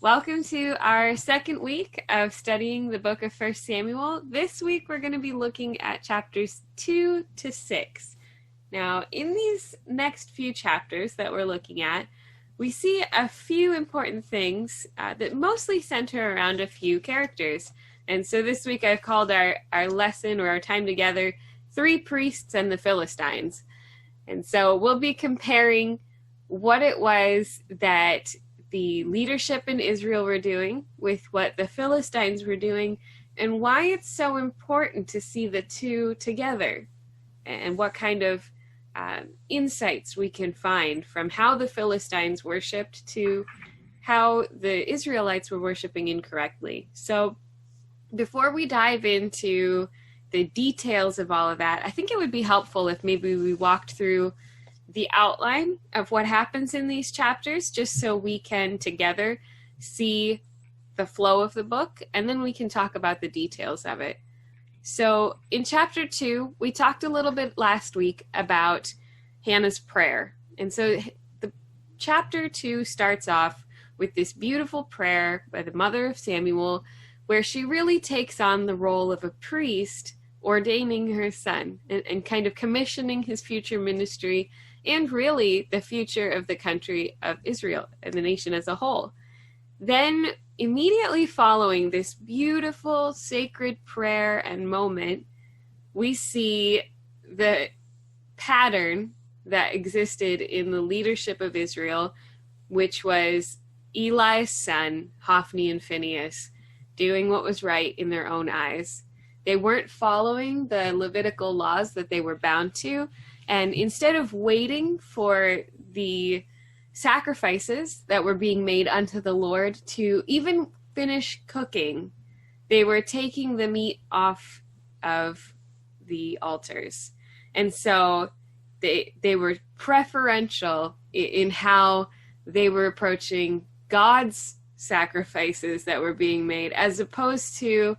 Welcome to our second week of studying the book of 1 Samuel. This week we're going to be looking at chapters 2 to 6. Now, in these next few chapters that we're looking at, we see a few important things that mostly center around a few characters. And so this week I've called our lesson or our time together, Three Priests and the Philistines. And so we'll be comparing what it was that the leadership in Israel were doing with what the Philistines were doing, and why it's so important to see the two together, and what kind of insights we can find from how the Philistines worshipped to how the Israelites were worshiping incorrectly. So before we dive into the details of all of that, I think it would be helpful if maybe we walked through the outline of what happens in these chapters, just so we can together see the flow of the book, and then we can talk about the details of it. So in chapter 2, we talked a little bit last week about Hannah's prayer. And so the chapter 2 starts off with this beautiful prayer by the mother of Samuel, where she really takes on the role of a priest, ordaining her son and kind of commissioning his future ministry, and really the future of the country of Israel and the nation as a whole. Then, immediately following this beautiful sacred prayer and moment, we see the pattern that existed in the leadership of Israel, which was Eli's son, Hophni and Phinehas, doing what was right in their own eyes. They weren't following the Levitical laws that they were bound to, and instead of waiting for the sacrifices that were being made unto the Lord to even finish cooking, they were taking the meat off of the altars. And so they were preferential in how they were approaching God's sacrifices that were being made, as opposed to,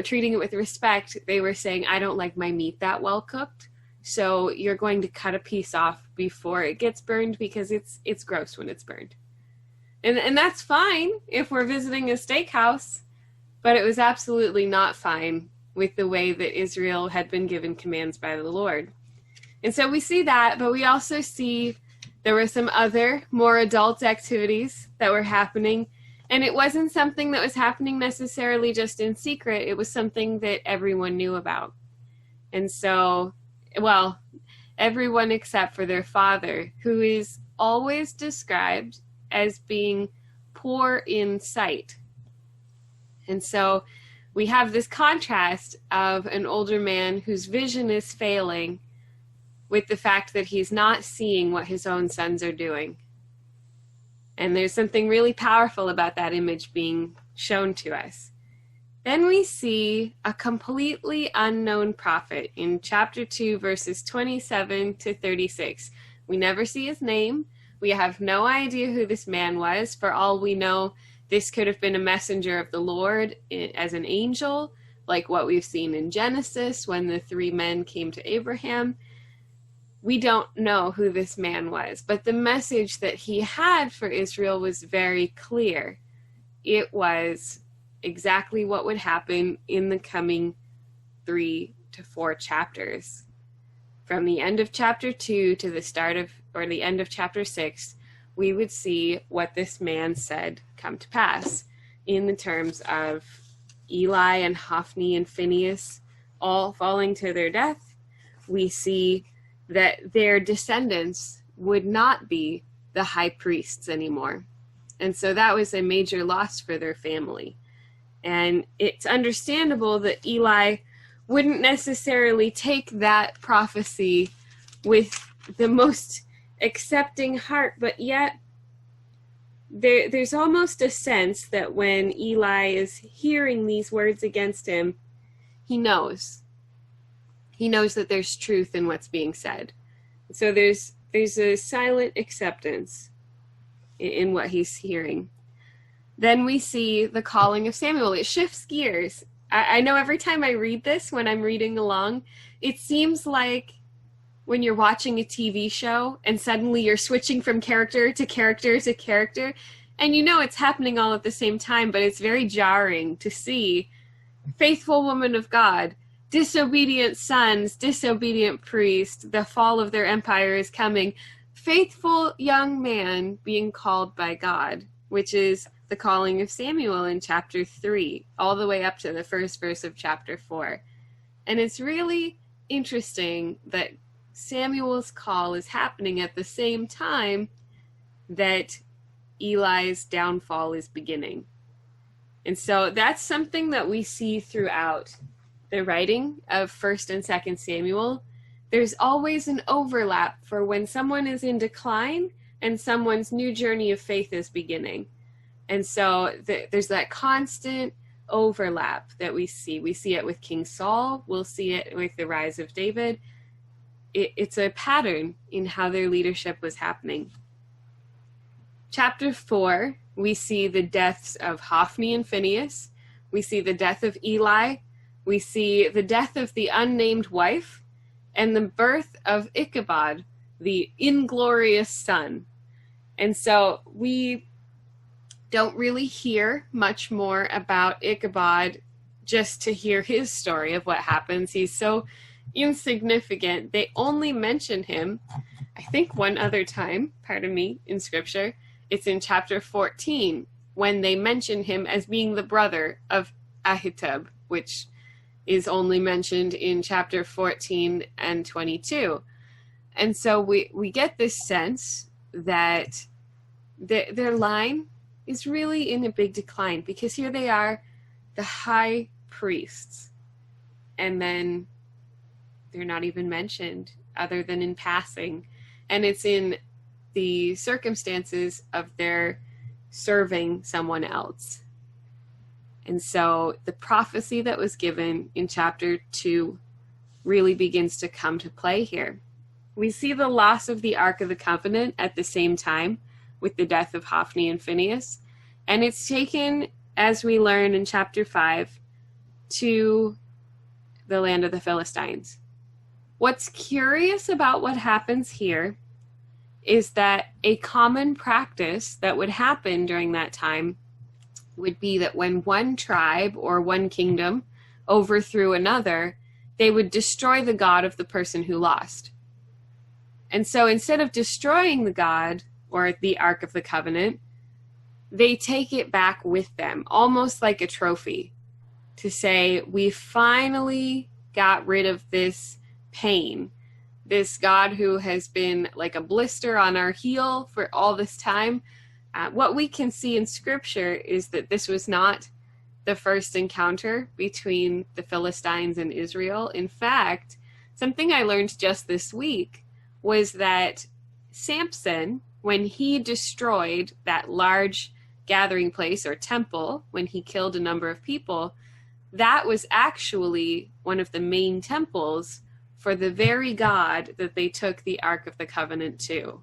treating it with respect. They were saying, I don't like my meat that well cooked, so you're going to cut a piece off before it gets burned because it's gross when it's burned. And that's fine if we're visiting a steakhouse, but it was absolutely not fine with the way that Israel had been given commands by the Lord. And so we see that, but we also see there were some other more adult activities that were happening, and it wasn't something that was happening necessarily just in secret. It was something that everyone knew about. And so, well, everyone except for their father, who is always described as being poor in sight. And so we have this contrast of an older man whose vision is failing with the fact that he's not seeing what his own sons are doing. And there's something really powerful about that image being shown to us. Then we see a completely unknown prophet in chapter 2, verses 27 to 36. We never see his name. We have no idea who this man was. For all we know, this could have been a messenger of the Lord as an angel, like what we've seen in Genesis when the three men came to Abraham. We don't know who this man was, but the message that he had for Israel was very clear. It was exactly what would happen in the coming 3 to 4 chapters. From the end of chapter 2 to the end of chapter 6, we would see what this man said come to pass in the terms of Eli and Hophni and Phinehas all falling to their death. We see that their descendants would not be the high priests anymore. And so that was a major loss for their family. And it's understandable that Eli wouldn't necessarily take that prophecy with the most accepting heart, but yet there's almost a sense that when Eli is hearing these words against him, he knows that there's truth in what's being said. So there's a silent acceptance in what he's hearing. Then we see the calling of Samuel. It shifts gears. I know every time I read this, when I'm reading along, it seems like when you're watching a TV show and suddenly you're switching from character to character to character, And you know it's happening all at the same time, but it's very jarring to see faithful woman of God, disobedient sons, disobedient priest, the fall of their empire is coming, faithful young man being called by God, which is the calling of Samuel in chapter 3, all the way up to the first verse of chapter 4. And it's really interesting that Samuel's call is happening at the same time that Eli's downfall is beginning. And so that's something that we see throughout the writing of 1st and 2nd Samuel. There's always an overlap for when someone is in decline and someone's new journey of faith is beginning. And so there's that constant overlap that we see. We see it with King Saul. We'll see it with the rise of David. It's a pattern in how their leadership was happening. Chapter 4, we see the deaths of Hophni and Phinehas. We see the death of Eli. We see the death of the unnamed wife and the birth of Ichabod, the inglorious son. And so we don't really hear much more about Ichabod just to hear his story of what happens. He's so insignificant. They only mention him, I think, one other time, pardon me, in Scripture. It's in chapter 14 when they mention him as being the brother of Ahitub, which is only mentioned in chapter 14 and 22. And so we get this sense that their line is really in a big decline, because here they are, the high priests, and then they're not even mentioned other than in passing. And it's in the circumstances of their serving someone else. And so the prophecy that was given in chapter 2 really begins to come to play here. We see the loss of the Ark of the Covenant at the same time with the death of Hophni and Phinehas. And it's taken, as we learn in chapter 5, to the land of the Philistines. What's curious about what happens here is that a common practice that would happen during that time would be that when one tribe or one kingdom overthrew another, they would destroy the god of the person who lost. And so instead of destroying the god or the Ark of the Covenant, they take it back with them, almost like a trophy, to say, we finally got rid of this pain, this God who has been like a blister on our heel for all this time. What we can see in Scripture is that this was not the first encounter between the Philistines and Israel. In fact, something I learned just this week was that Samson, when he destroyed that large gathering place or temple, when he killed a number of people, that was actually one of the main temples for the very God that they took the Ark of the Covenant to.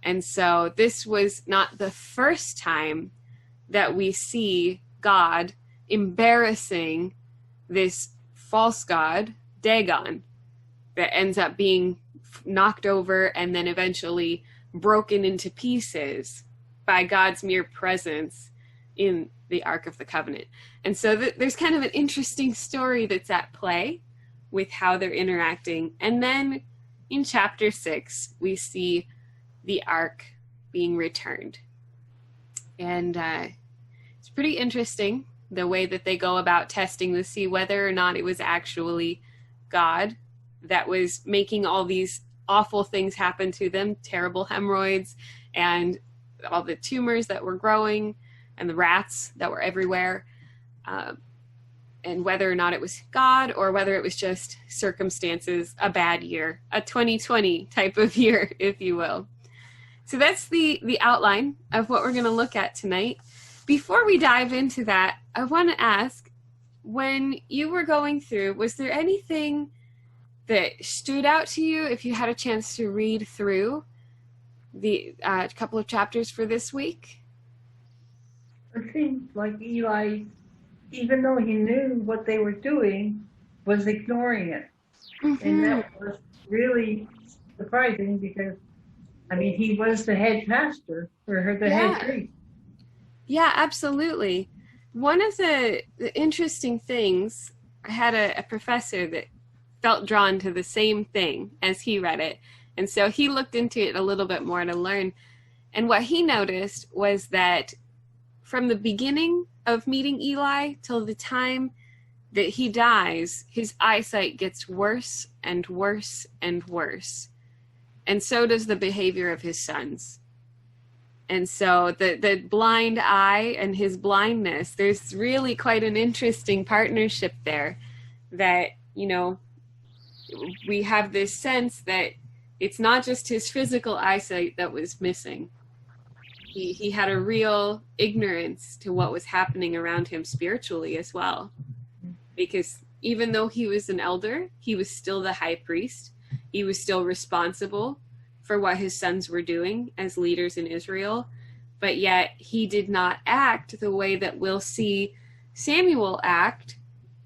And so this was not the first time that we see God embarrassing this false god, Dagon, that ends up being knocked over and then eventually broken into pieces by God's mere presence in the Ark of the Covenant. And so there's kind of an interesting story that's at play with how they're interacting. And then in chapter 6, we see the Ark being returned. And it's pretty interesting the way that they go about testing to see whether or not it was actually God that was making all these awful things happen to them, terrible hemorrhoids and all the tumors that were growing and the rats that were everywhere, and whether or not it was God or whether it was just circumstances, a bad year, a 2020 type of year, if you will. So that's the outline of what we're going to look at tonight. Before we dive into that, I want to ask, when you were going through, was there anything that stood out to you if you had a chance to read through the couple of chapters for this week? It seems like Eli, even though he knew what they were doing, was ignoring it. Mm-hmm. And that was really surprising because, I mean, he was the head pastor or the head priest. Yeah, absolutely. One of the interesting things, I had a professor that felt drawn to the same thing as he read it. And so he looked into it a little bit more to learn. And what he noticed was that from the beginning of meeting Eli till the time that he dies, his eyesight gets worse and worse and worse. And so does the behavior of his sons. And so the blind eye and his blindness, there's really quite an interesting partnership there that, you know, we have this sense that it's not just his physical eyesight that was missing. He had a real ignorance to what was happening around him spiritually as well. Because even though he was an elder, he was still the high priest. He was still responsible for what his sons were doing as leaders in Israel. But yet he did not act the way that we'll see Samuel act.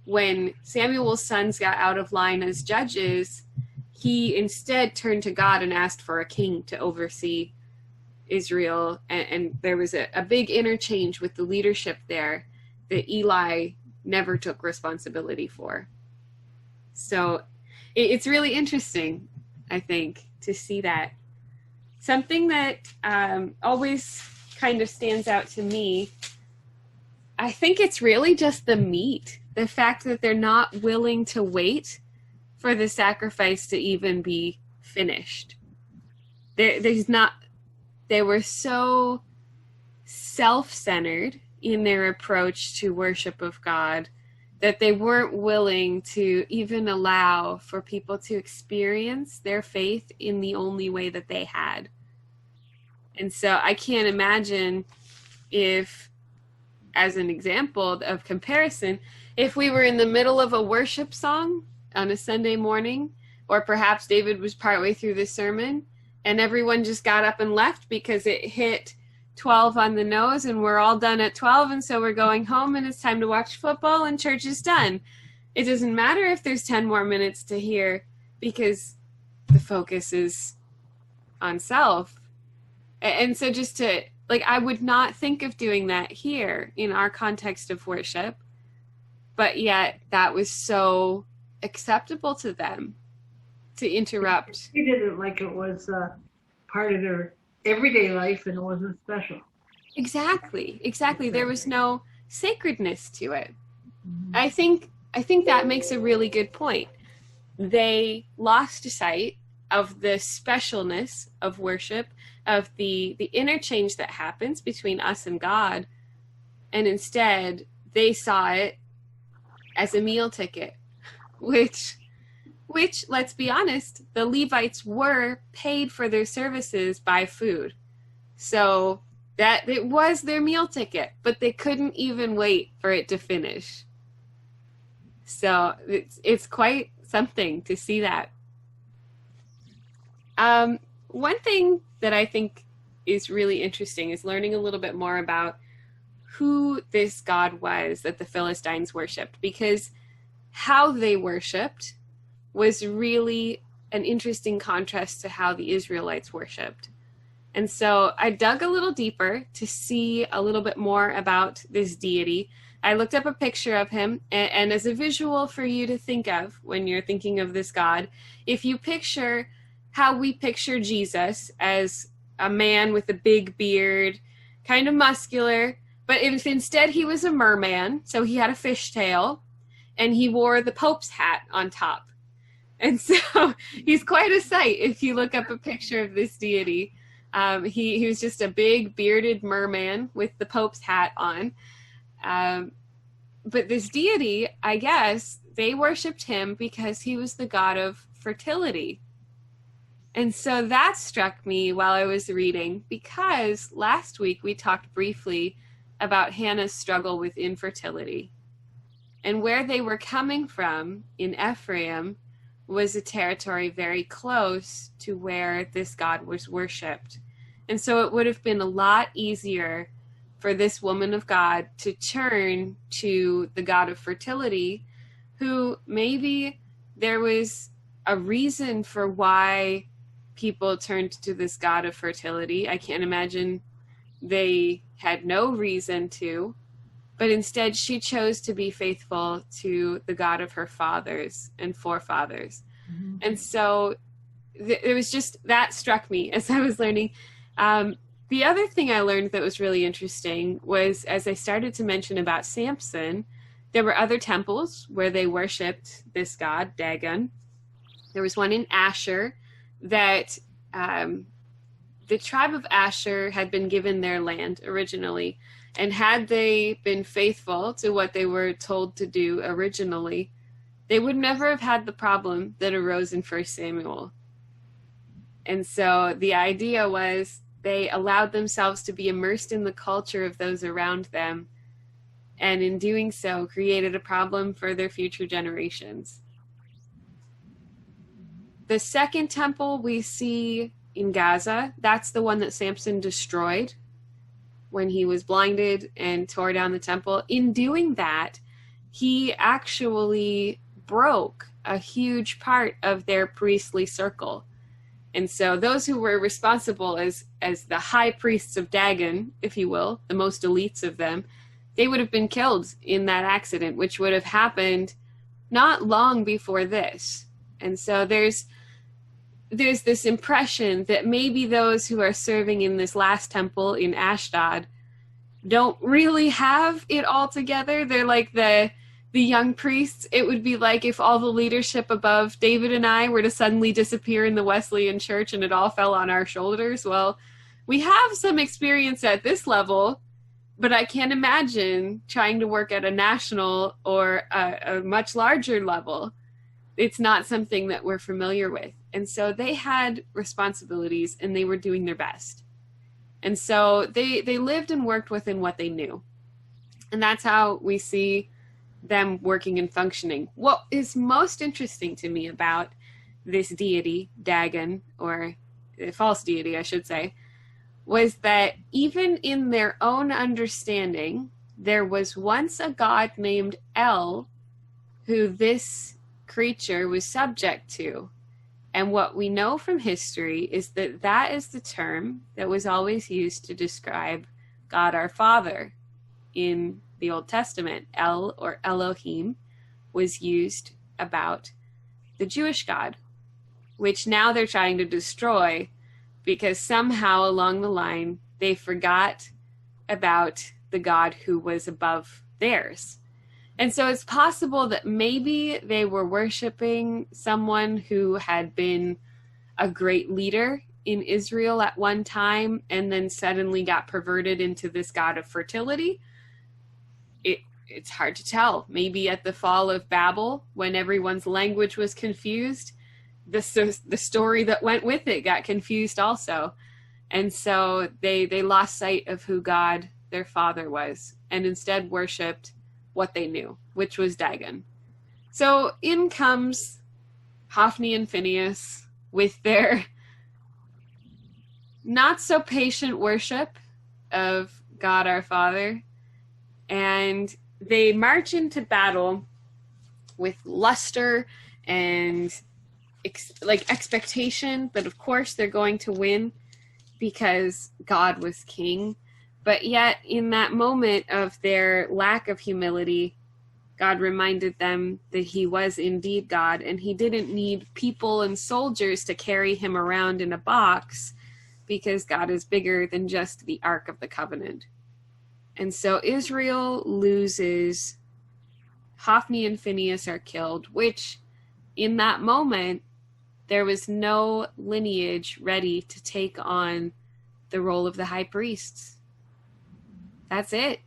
When Samuel's sons got out of line as judges, he instead turned to God and asked for a king to oversee Israel. And there was a big interchange with the leadership there that Eli never took responsibility for. So it's really interesting, I think, to see that. Something that always kind of stands out to me, I think it's really just the meat. The fact that they're not willing to wait for the sacrifice to even be finished. They were so self-centered in their approach to worship of God that they weren't willing to even allow for people to experience their faith in the only way that they had. And so I can't imagine if, as an example of comparison, if we were in the middle of a worship song on a Sunday morning, or perhaps David was partway through the sermon and everyone just got up and left because it hit 12 on the nose and we're all done at 12, and so we're going home and it's time to watch football and church is done. It doesn't matter if there's 10 more minutes to hear because the focus is on self. And so just to, like, I would not think of doing that here in our context of worship, but yet that was so acceptable to them to interrupt. They did it like it was part of their everyday life and it wasn't special. Exactly. There was no sacredness to it. Mm-hmm. I think that makes a really good point. They lost sight of the specialness of worship, of the interchange that happens between us and God, and instead they saw it as a meal ticket, which, let's be honest, the Levites were paid for their services by food. So that it was their meal ticket, but they couldn't even wait for it to finish. So it's quite something to see that. One thing that I think is really interesting is learning a little bit more about who this God was that the Philistines worshipped, because how they worshipped was really an interesting contrast to how the Israelites worshipped. And so I dug a little deeper to see a little bit more about this deity. I looked up a picture of him, and as a visual for you to think of when you're thinking of this God, if you picture how we picture Jesus as a man with a big beard, kind of muscular, but if instead he was a merman, so he had a fishtail, and he wore the Pope's hat on top. And so he's quite a sight if you look up a picture of this deity. He was just a big bearded merman with the Pope's hat on. But this deity, I guess, they worshipped him because he was the god of fertility. And so that struck me while I was reading, because last week we talked briefly about Hannah's struggle with infertility. And where they were coming from in Ephraim was a territory very close to where this god was worshipped. And so it would have been a lot easier for this woman of God to turn to the god of fertility, who maybe there was a reason for why people turned to this god of fertility. I can't imagine they had no reason to, but instead she chose to be faithful to the God of her fathers and forefathers. Mm-hmm. And so it was just, that struck me as I was learning. The other thing I learned that was really interesting was, as I started to mention about Samson, there were other temples where they worshipped this god, Dagon. There was one in Asher that the tribe of Asher had been given their land originally. And had they been faithful to what they were told to do originally, they would never have had the problem that arose in 1 Samuel. And so the idea was they allowed themselves to be immersed in the culture of those around them, and in doing so created a problem for their future generations. The second temple we see in Gaza, that's the one that Samson destroyed when he was blinded and tore down the temple. In doing that, he actually broke a huge part of their priestly circle. And so those who were responsible as the high priests of Dagon, if you will, the most elites of them, they would have been killed in that accident, which would have happened not long before this. And so there's this impression that maybe those who are serving in this last temple in Ashdod don't really have it all together. They're like the young priests. It would be like if all the leadership above David and I were to suddenly disappear in the Wesleyan Church and it all fell on our shoulders. Well, we have some experience at this level, but I can't imagine trying to work at a national or a much larger level. It's not something that we're familiar with. And so they had responsibilities and they were doing their best. And so they lived and worked within what they knew. And that's how we see them working and functioning. What is most interesting to me about this deity, Dagon, or a false deity, I should say, was that even in their own understanding, there was once a god named El who this creature was subject to. And what we know from history is that that is the term that was always used to describe God our Father in the Old Testament. El, or Elohim, was used about the Jewish God, which now they're trying to destroy because somehow along the line they forgot about the God who was above theirs. And so it's possible that maybe they were worshiping someone who had been a great leader in Israel at one time and then suddenly got perverted into this god of fertility. It's hard to tell. Maybe at the fall of Babel, when everyone's language was confused, the story that went with it got confused also. And so they lost sight of who God, their father, was, and instead worshipped what they knew, which was Dagon. So in comes Hophni and Phinehas with their not so patient worship of God our Father, and they march into battle with luster and expectation that of course they're going to win because God was king. But yet in that moment of their lack of humility, God reminded them that he was indeed God, and he didn't need people and soldiers to carry him around in a box because God is bigger than just the Ark of the Covenant. And so Israel loses. Hophni and Phinehas are killed, which in that moment, there was no lineage ready to take on the role of the high priests. That's it.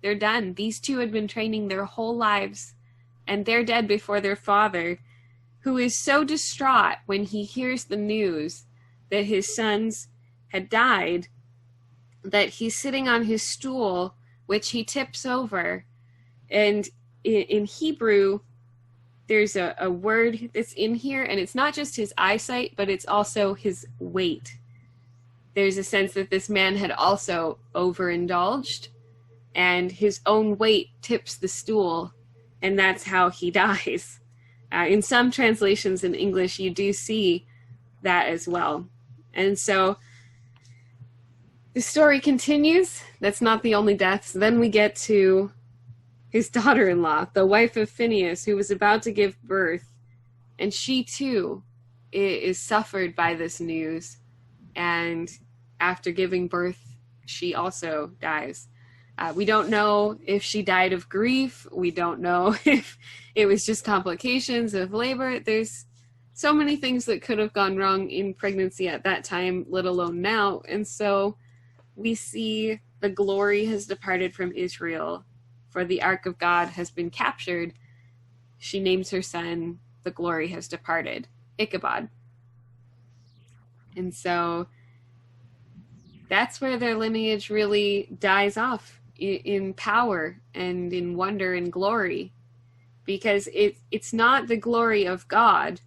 They're done. These two had been training their whole lives, and they're dead before their father, who is so distraught when he hears the news that his sons had died, that he's sitting on his stool, which he tips over. And in Hebrew, there's a word that's in here, and it's not just his eyesight, but it's also his weight. There's a sense that this man had also overindulged, and his own weight tips the stool, and that's how he dies. In some translations in English, you do see that as well. And so the story continues. That's not the only deaths. Then we get to his daughter-in-law, the wife of Phinehas, who was about to give birth, and she too is suffered by this news, and after giving birth, she also dies. We don't know if she died of grief. We don't know if it was just complications of labor. There's so many things that could have gone wrong in pregnancy at that time, let alone now. And so we see the glory has departed from Israel, for the ark of God has been captured. She names her son, the glory has departed, Ichabod. And so that's where their lineage really dies off in power and in wonder and glory, because it's not the glory of God.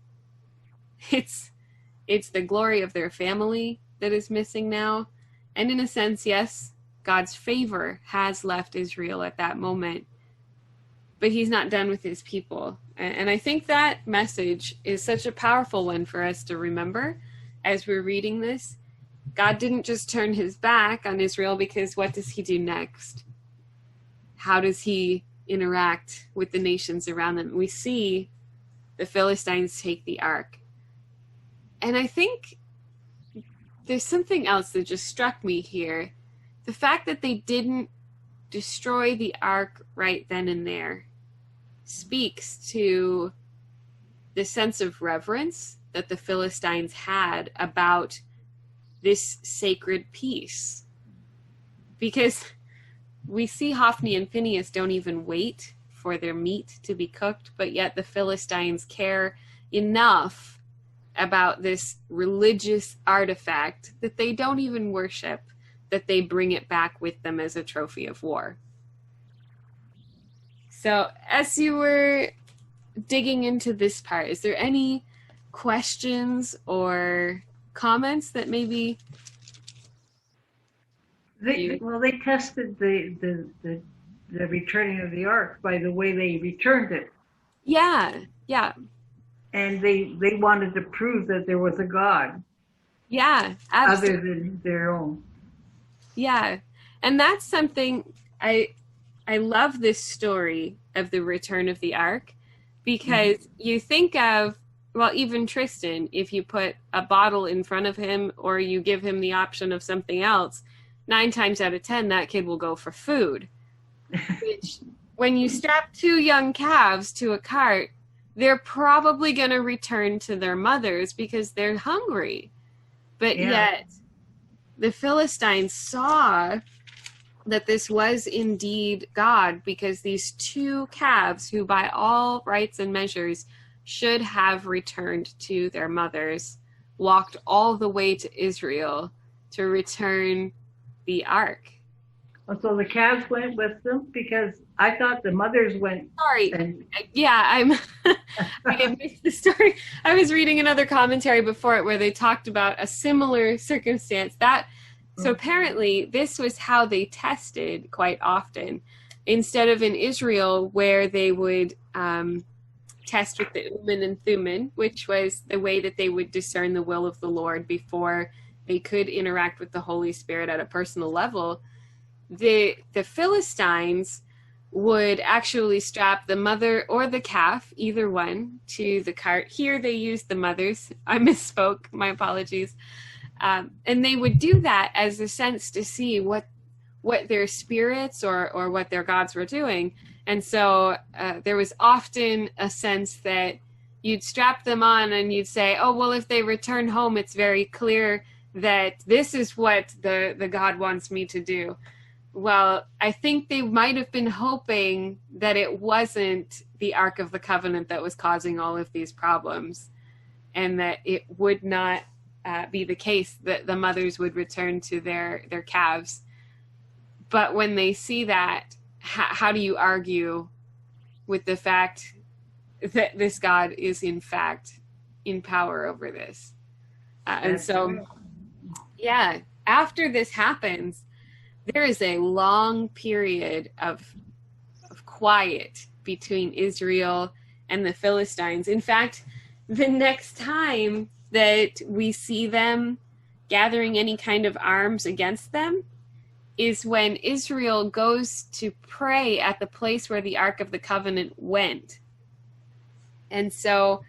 It's the glory of their family that is missing now. And in a sense, yes, God's favor has left Israel at that moment, but he's not done with his people. And I think that message is such a powerful one for us to remember as we're reading this. God didn't just turn his back on Israel, because what does he do next? How does he interact with the nations around them? We see the Philistines take the ark. And I think there's something else that just struck me here. The fact that they didn't destroy the ark right then and there speaks to the sense of reverence that the Philistines had about this sacred piece. Because we see Hophni and Phinehas don't even wait for their meat to be cooked, but yet the Philistines care enough about this religious artifact that they don't even worship, that they bring it back with them as a trophy of war. So as you were digging into this part, is there any questions or comments that maybe they tested the returning of the ark by the way they returned it. Yeah. And they wanted to prove that there was a God. Yeah, absolutely. Other than their own. Yeah. And that's something I love this story of the return of the ark, because you think of, well, even Tristan, if you put a bottle in front of him or you give him the option of something else, 9 times out of 10, that kid will go for food. Which, when you strap 2 young calves to a cart, they're probably going to return to their mothers because they're hungry. But yet, the Philistines saw that this was indeed God, because these 2 calves, who by all rights and measures should have returned to their mothers, walked all the way to Israel to return the ark. So the calves went with them, because I thought the mothers went. Sorry. I missed the story. I was reading another commentary before it where they talked about a similar circumstance. So apparently this was how they tested quite often. Instead of in Israel, where they would test with the Urim and Thummim, which was the way that they would discern the will of the Lord before they could interact with the Holy Spirit at a personal level, the Philistines would actually strap the mother or the calf, either one, to the cart. Here they used the mothers. I misspoke. My apologies. And they would do that as a sense to see what their spirits or what their gods were doing. And so there was often a sense that you'd strap them on and you'd say, oh, well, if they return home, it's very clear that this is what the God wants me to do. Well, I think they might have been hoping that it wasn't the Ark of the Covenant that was causing all of these problems, and that it would not be the case that the mothers would return to their calves. But when they see that, how do you argue with the fact that this God is in fact in power over this? And so, yeah, after this happens, there is a long period of quiet between Israel and the Philistines. In fact, the next time that we see them gathering any kind of arms against them is when Israel goes to pray at the place where the Ark of the Covenant went. And so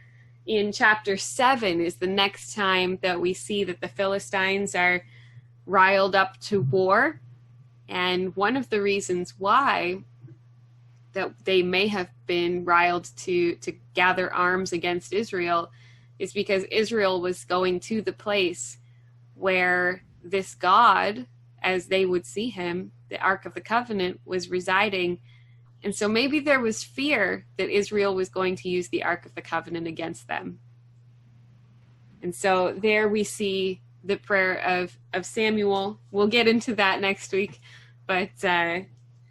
in chapter 7 is the next time that we see that the Philistines are riled up to war. And one of the reasons why that they may have been riled to gather arms against Israel is because Israel was going to the place where this God, as they would see him, the Ark of the Covenant, was residing. And so maybe there was fear that Israel was going to use the Ark of the Covenant against them. And so there we see the prayer of Samuel. We'll get into that next week, but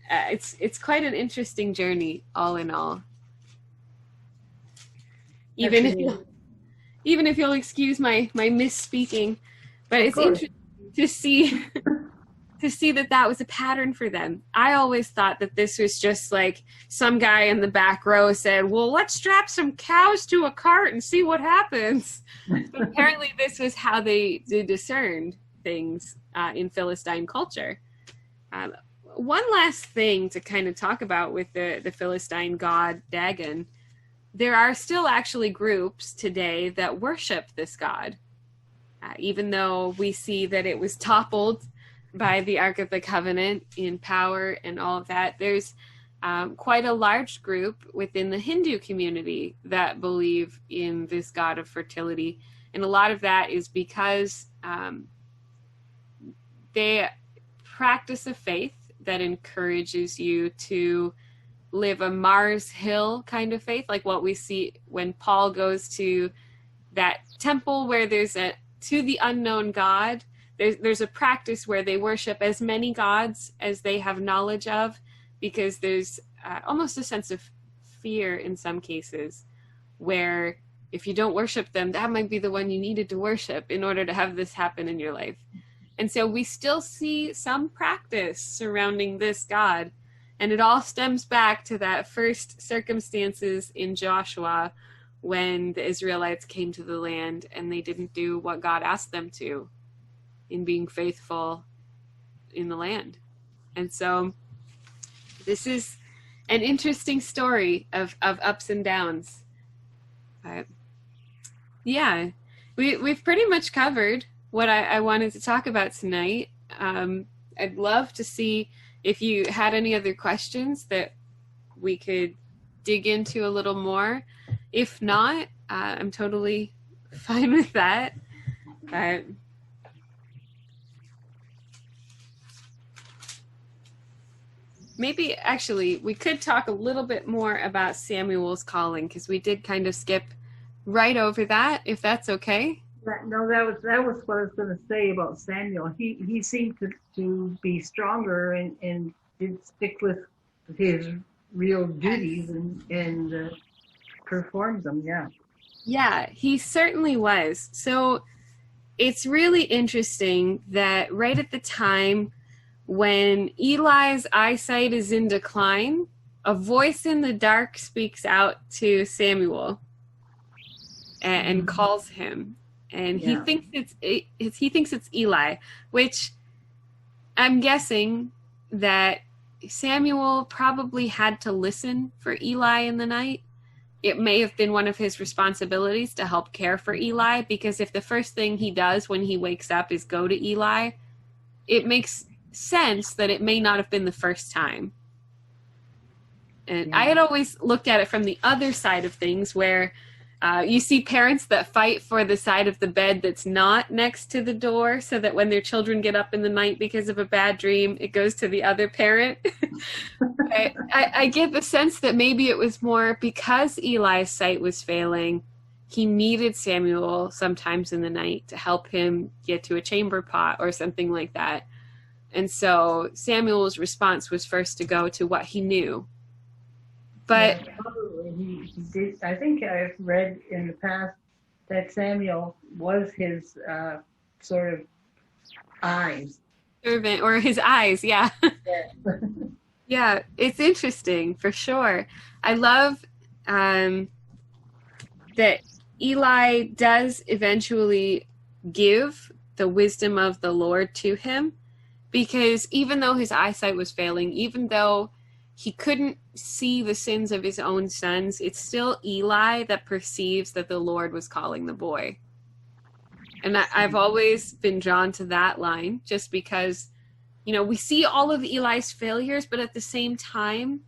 it's quite an interesting journey, all in all. Even if you'll excuse my misspeaking, but it's interesting to see that was a pattern for them. I always thought that this was just like some guy in the back row said, well, let's strap some cows to a cart and see what happens. But apparently this was how they discerned things in Philistine culture. One last thing to kind of talk about with the Philistine god Dagon. There are still actually groups today that worship this god. Even though we see that it was toppled by the Ark of the Covenant in power and all of that, there's quite a large group within the Hindu community that believe in this god of fertility. And a lot of that is because they practice a faith that encourages you to live a Mars Hill kind of faith, like what we see when Paul goes to that temple where there's to the unknown God. There's a practice where they worship as many gods as they have knowledge of, because there's almost a sense of fear in some cases, where if you don't worship them, that might be the one you needed to worship in order to have this happen in your life. And so we still see some practice surrounding this God. And it all stems back to that first circumstances in Joshua when the Israelites came to the land and they didn't do what God asked them to in being faithful in the land. And so this is an interesting story of ups and downs. Yeah, we've pretty much covered what I wanted to talk about tonight. I'd love to see if you had any other questions that we could dig into a little more. If not, I'm totally fine with that. Maybe actually we could talk a little bit more about Samuel's calling, because we did kind of skip right over that, if that's okay. No, that was what I was going to say about Samuel. He seemed to be stronger and did stick with his real duties and performed them. Yeah. Yeah, he certainly was. So it's really interesting that right at the time when Eli's eyesight is in decline, a voice in the dark speaks out to Samuel and calls him. And he thinks it's Eli, which I'm guessing that Samuel probably had to listen for Eli in the night. It may have been one of his responsibilities to help care for Eli, because if the first thing he does when he wakes up is go to Eli, it makes sense that it may not have been the first time. And I had always looked at it from the other side of things, where you see parents that fight for the side of the bed that's not next to the door, so that when their children get up in the night because of a bad dream, it goes to the other parent. I get the sense that maybe it was more because Eli's sight was failing, he needed Samuel sometimes in the night to help him get to a chamber pot or something like that. And so Samuel's response was first to go to what he knew. But he did. I think I've read in the past that Samuel was his sort of eyes. Servant, or his eyes, yeah. Yeah, it's interesting for sure. I love that Eli does eventually give the wisdom of the Lord to him, because even though his eyesight was failing, even though he couldn't see the sins of his own sons, it's still Eli that perceives that the Lord was calling the boy. And I've always been drawn to that line, just because, we see all of Eli's failures, but at the same time,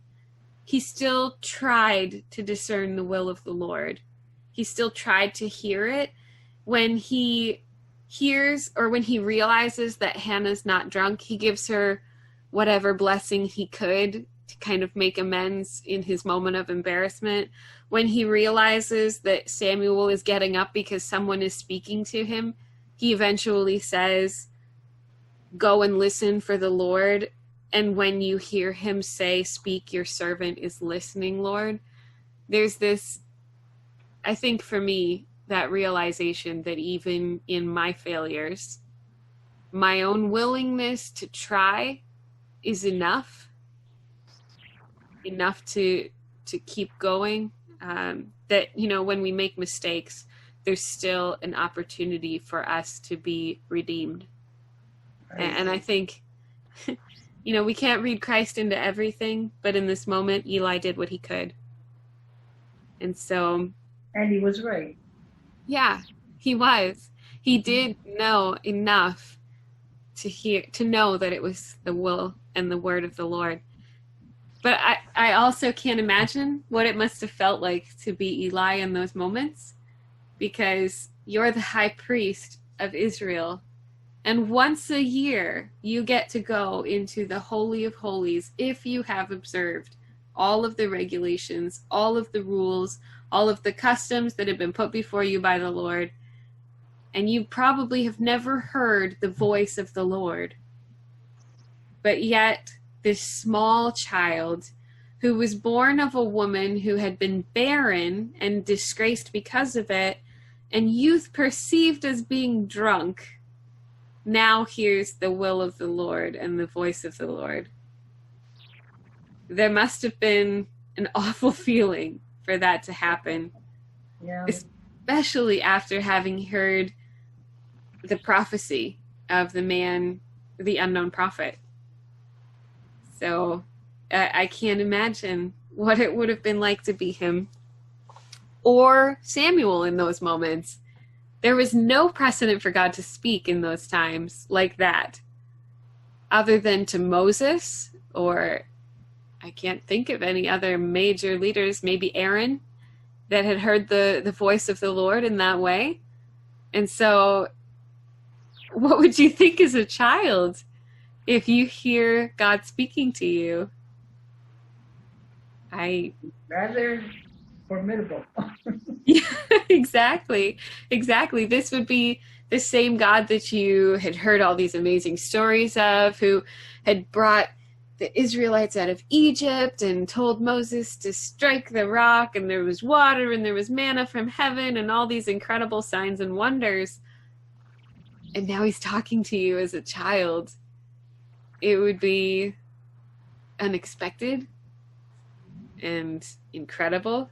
he still tried to discern the will of the Lord. He still tried to hear it. When he hears, or when he realizes that Hannah's not drunk, he gives her whatever blessing he could to kind of make amends in his moment of embarrassment. When he realizes that Samuel is getting up because someone is speaking to him, he eventually says, "Go and listen for the Lord." And when you hear him say, "Speak, your servant is listening, Lord," there's this, I think for me, that realization that even in my failures, my own willingness to try is enough to keep going. That, when we make mistakes, there's still an opportunity for us to be redeemed. And I think, we can't read Christ into everything, but in this moment, Eli did what he could. And so... And he was right. Yeah, he was. He did know enough to know that it was the will and the word of the Lord. But I also can't imagine what it must have felt like to be Eli in those moments, because you're the high priest of Israel. And once a year, you get to go into the Holy of Holies if you have observed all of the regulations, all of the rules, all of the customs that have been put before you by the Lord. And you probably have never heard the voice of the Lord. But yet, this small child who was born of a woman who had been barren and disgraced because of it, and youth perceived as being drunk, now hears the will of the Lord and the voice of the Lord. There must have been an awful feeling for that to happen. Yeah. Especially after having heard the prophecy of the man, the unknown prophet. So I can't imagine what it would have been like to be him or Samuel in those moments. There was no precedent for God to speak in those times like that, other than to Moses, or I can't think of any other major leaders, maybe Aaron, that had heard the voice of the Lord in that way. And so what would you think as a child if you hear God speaking to you? Rather formidable. Yeah, exactly. This would be the same God that you had heard all these amazing stories of, who had brought the Israelites out of Egypt and told Moses to strike the rock, and there was water and there was manna from heaven and all these incredible signs and wonders. And now he's talking to you as a child. It would be unexpected and incredible.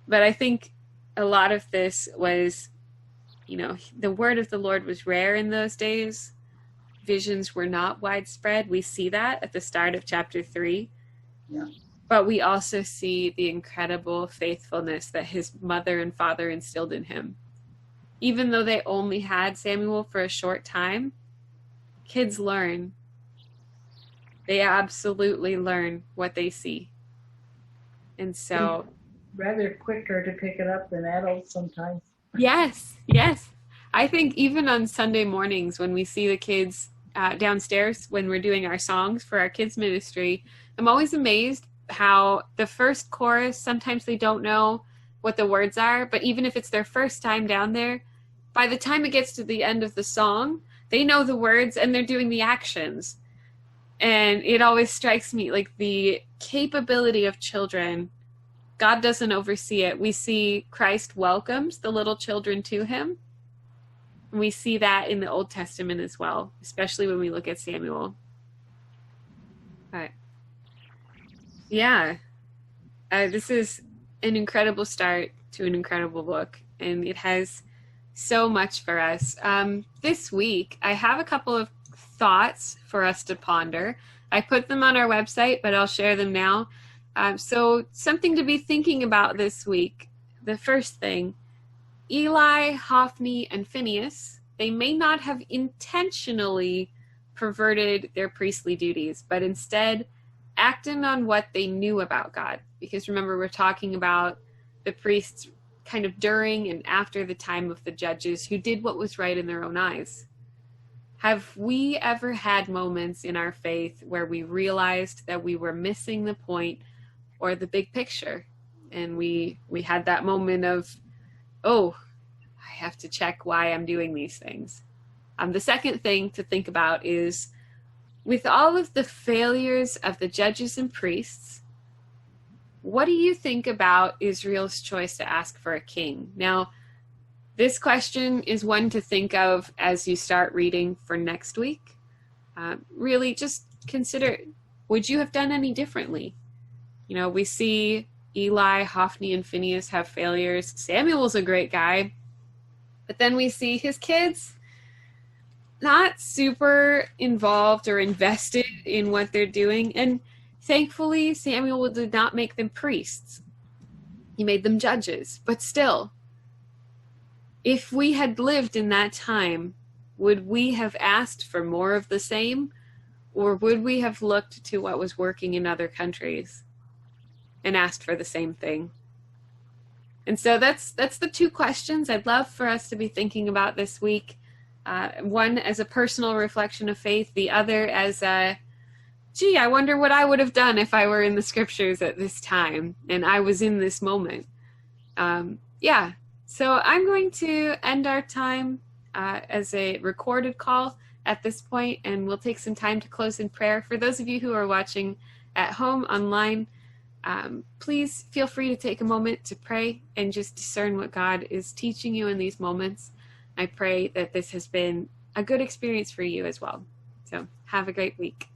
But I think a lot of this was, the word of the Lord was rare in those days. Visions were not widespread. We see that at the start of chapter 3. Yeah. But we also see the incredible faithfulness that his mother and father instilled in him. Even though they only had Samuel for a short time, kids learn. They absolutely learn what they see. And so... rather quicker to pick it up than adults sometimes. Yes. I think even on Sunday mornings when we see the kids downstairs when we're doing our songs for our kids ministry, I'm always amazed how the first chorus, sometimes they don't know what the words are, but even if it's their first time down there, by the time it gets to the end of the song, they know the words and they're doing the actions. And it always strikes me like the capability of children. God doesn't oversee it. We see Christ welcomes the little children to him. And we see that in the Old Testament as well, especially when we look at Samuel. But yeah, this is an incredible start to an incredible book. And it has so much for us. This week, I have a couple of thoughts for us to ponder. I put them on our website, but I'll share them now. So something to be thinking about this week. The first thing, Eli, Hophni, and Phinehas, they may not have intentionally perverted their priestly duties, but instead acted on what they knew about God. Because remember, we're talking about the priests kind of during and after the time of the judges who did what was right in their own eyes. Have we ever had moments in our faith where we realized that we were missing the point or the big picture? And we had that moment of, oh, I have to check why I'm doing these things. The second thing to think about is, with all of the failures of the judges and priests, what do you think about Israel's choice to ask for a king? Now, this question is one to think of as you start reading for next week. Really just consider, would you have done any differently? You know, we see Eli, Hophni, and Phinehas have failures. Samuel's a great guy. But then we see his kids not super involved or invested in what they're doing. And thankfully, Samuel did not make them priests. He made them judges. But still, if we had lived in that time, would we have asked for more of the same? Or would we have looked to what was working in other countries and asked for the same thing? And so that's the two questions I'd love for us to be thinking about this week. One as a personal reflection of faith, the other as a, gee, I wonder what I would have done if I were in the scriptures at this time and I was in this moment. So I'm going to end our time as a recorded call at this point, and we'll take some time to close in prayer. For those of you who are watching at home online, please feel free to take a moment to pray and just discern what God is teaching you in these moments. I pray that this has been a good experience for you as well. So have a great week.